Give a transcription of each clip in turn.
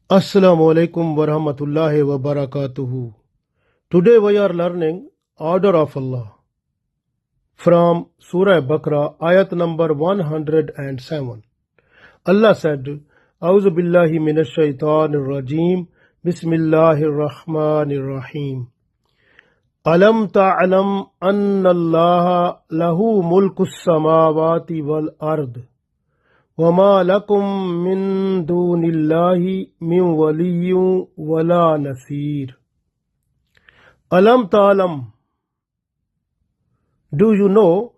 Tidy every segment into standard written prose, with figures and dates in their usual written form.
Assalamu alaikum wa rahmatullahi wa barakatuhu. Today we are learning Order of Allah from Surah Baqarah, ayat number 107. Allah said, A'udhu billahi minash shaitanir rajim, Bismillahir Rahmanir Rahim. Alam ta'alam anna Allah lahu mulkus samawati wal ard. وما لكم من دون الله من ولي ولا نصير. Alam ta'alam, do you know,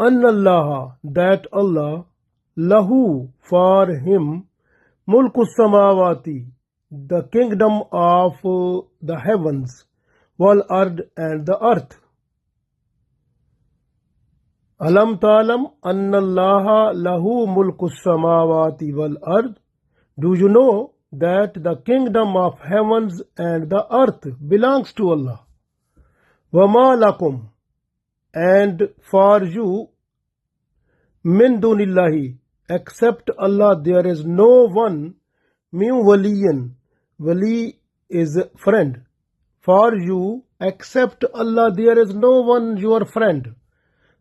anna Allah, that Allah, lahu, for him, mulku samawati, the kingdom of the heavens, wal ard, and the earth. Alam ta'alam anna Allah lahu mulku samawati wal ard. Do you know that the kingdom of heavens and the earth belongs to Allah? Wama lakum, and for you, min dunillahi, except Allah there is no one, min waliyan, wali is friend. For you, except Allah there is no one your friend.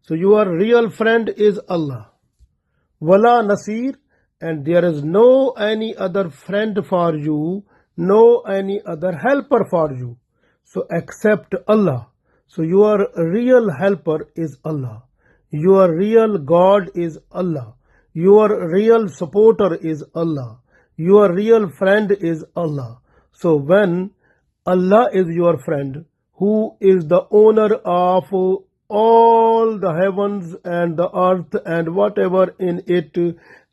So your real friend is Allah. Wala nasir, and there is no any other friend for you, no any other helper for you. So except Allah. So your real helper is Allah. Your real God is Allah. Your real supporter is Allah. Your real friend is Allah. So when Allah is your friend, who is the owner of all the heavens and the earth and whatever in it,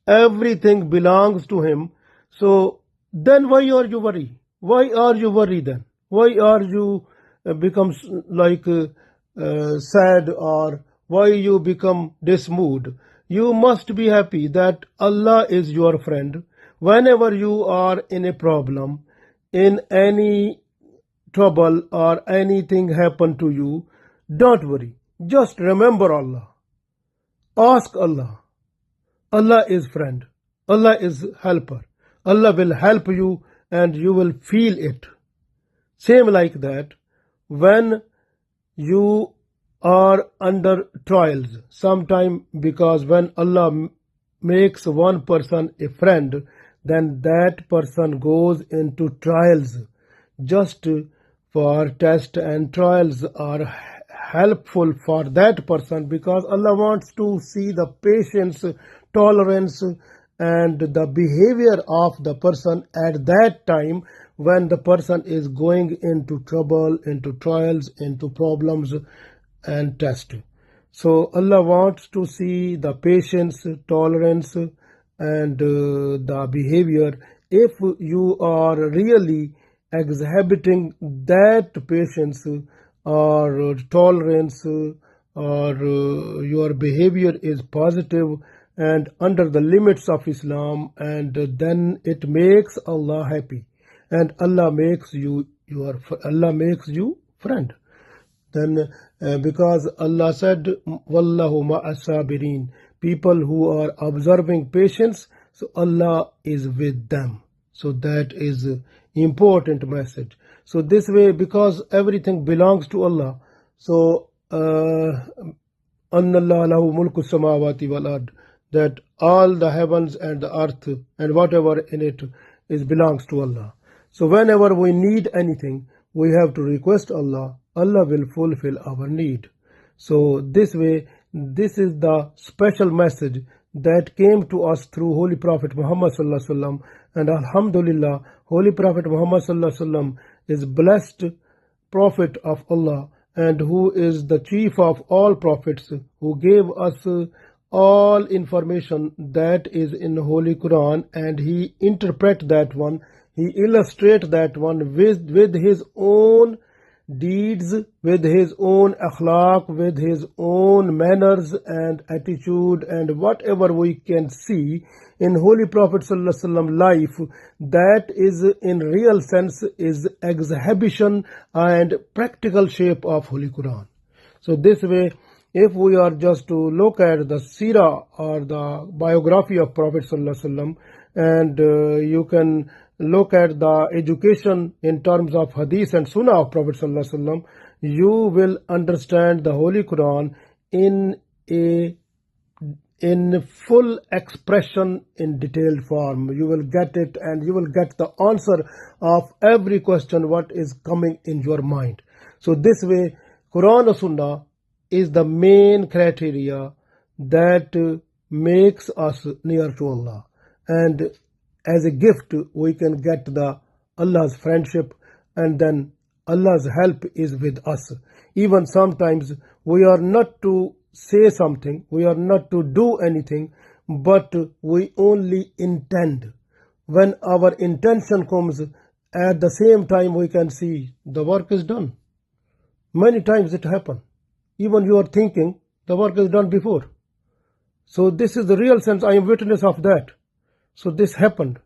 everything belongs to him. So then why are you worried? Why are you worried then? Why are you become like sad, or why you become dismood? You must be happy that Allah is your friend. Whenever you are in a problem, in any trouble, or anything happen to you, don't worry. Just remember Allah. Ask Allah. Allah is friend. Allah is helper. Allah will help you and you will feel it. Same like that, when you are under trials, sometime, because when Allah makes one person a friend, then that person goes into trials. Just for test and trials are helpful for that person, because Allah wants to see the patience, tolerance, and the behavior of the person at that time when the person is going into trouble, into trials, into problems and test. So Allah wants to see the patience, tolerance, and the behavior. If you are really exhibiting that patience or tolerance, or your behavior is positive and under the limits of Islam, and then it makes Allah happy, and Allah makes you friend. Then because Allah said, Wallahu ma'as sabirin, people who are observing patience, so Allah is with them. So that is important message. So this way, because everything belongs to Allah, so Anna Allah lahu mulku samawati wal ard, that all the heavens and the earth and whatever in it is belongs to Allah. So whenever we need anything, we have to request Allah. Allah will fulfill our need. So this way, this is the special message that came to us through Holy Prophet Muhammad sallallahu alaihi wasallam. And Alhamdulillah, Holy Prophet Muhammad sallallahu alaihi wasallam is blessed Prophet of Allah, and who is the chief of all prophets, who gave us all information that is in Holy Quran, and he interpret that one, he illustrate that one with his own deeds, with his own akhlaq, with his own manners and attitude, and whatever we can see in Holy Prophet sallallahu alaihi wasallam life, that is in real sense is exhibition and practical shape of Holy Quran. So this way, if we are just to look at the seerah or the biography of Prophet sallallahu alaihi wasallam, and you can look at the education in terms of hadith and sunnah of Prophet sallallahu alaihi wasallam, you will understand the Holy Quran in full expression in detailed form. You will get it, and you will get the answer of every question what is coming in your mind. So this way, Quran or Sunnah is the main criteria that makes us near to Allah, and as a gift we can get the Allah's friendship, and then Allah's help is with us. Even sometimes we are not to say something, we are not to do anything, but we only intend. When our intention comes, at the same time we can see the work is done. Many times it happens. Even you are thinking, the work is done before. So this is the real sense. I am witness of that. So this happened.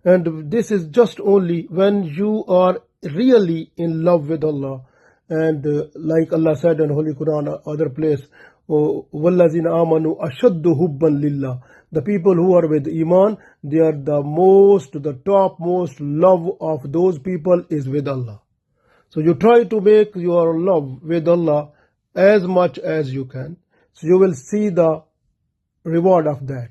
And this is just only when you are really in love with Allah. And like Allah said in Holy Quran, other place, وَالَّذِينَ آمَنُوا أَشَدُّ حُبًّا لِلَّهِ. The people who are with Iman, they are the topmost love of those people is with Allah. So you try to make your love with Allah as much as you can. So you will see the reward of that.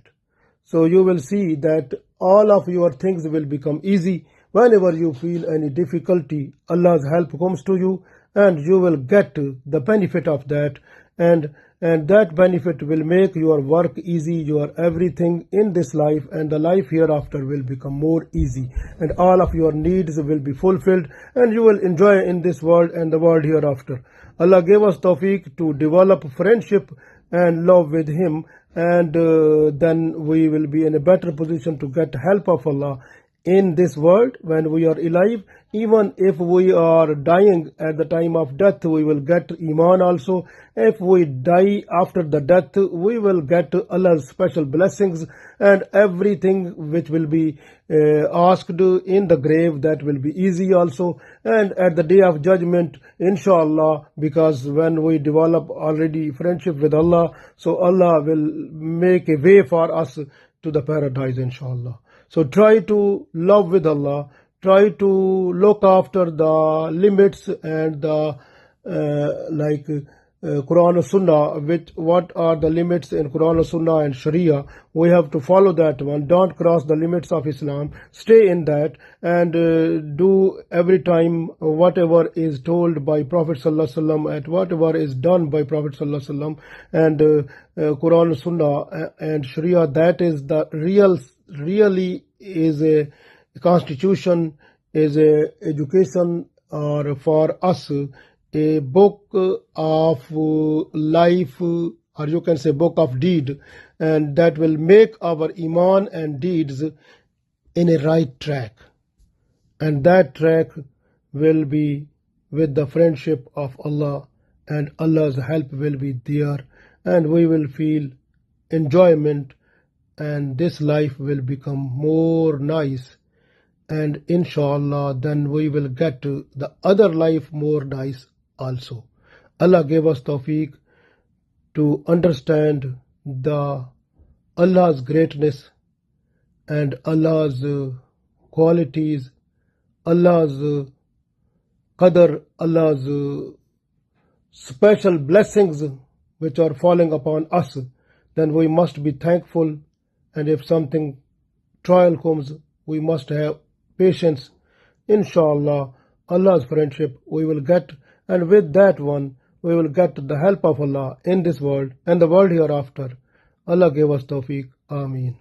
So you will see that all of your things will become easy. Whenever you feel any difficulty, Allah's help comes to you, and you will get the benefit of that. And that benefit will make your work easy, your everything in this life and the life hereafter will become more easy, and all of your needs will be fulfilled, and you will enjoy in this world and the world hereafter. Allah gave us tawfiq to develop friendship and love with Him, and then we will be in a better position to get help of Allah in this world when we are alive. Even if we are dying at the time of death, we will get Iman also. If we die after the death, we will get Allah's special blessings, and everything which will be asked in the grave, that will be easy also. And at the day of judgment, inshallah, because when we develop already friendship with Allah, so Allah will make a way for us to the paradise, inshallah. So try to love with Allah, try to look after the limits and the Quran and Sunnah, what are the limits in Quran and Sunnah and Sharia. We have to follow that one. Don't cross the limits of Islam. Stay in that, and do every time whatever is told by Prophet Sallallahu Alaihi Wasallam and whatever is done by Prophet Sallallahu Alaihi Wasallam. And Quran and Sunnah and Sharia, that is the really is a constitution, is a education, or for us a book of life, or you can say book of deed, and that will make our Iman and deeds in a right track, and that track will be with the friendship of Allah, and Allah's help will be there, and we will feel enjoyment, and this life will become more nice, and inshallah then we will get to the other life more nice also. Allah gave us tawfiq to understand the Allah's greatness and Allah's qualities, Allah's qadr, Allah's special blessings which are falling upon us. Then we must be thankful, and if something trial comes, we must have patience. Inshallah, Allah's friendship we will get, and with that one we will get the help of Allah in this world and the world hereafter. Allah gave us tawfiq. Ameen.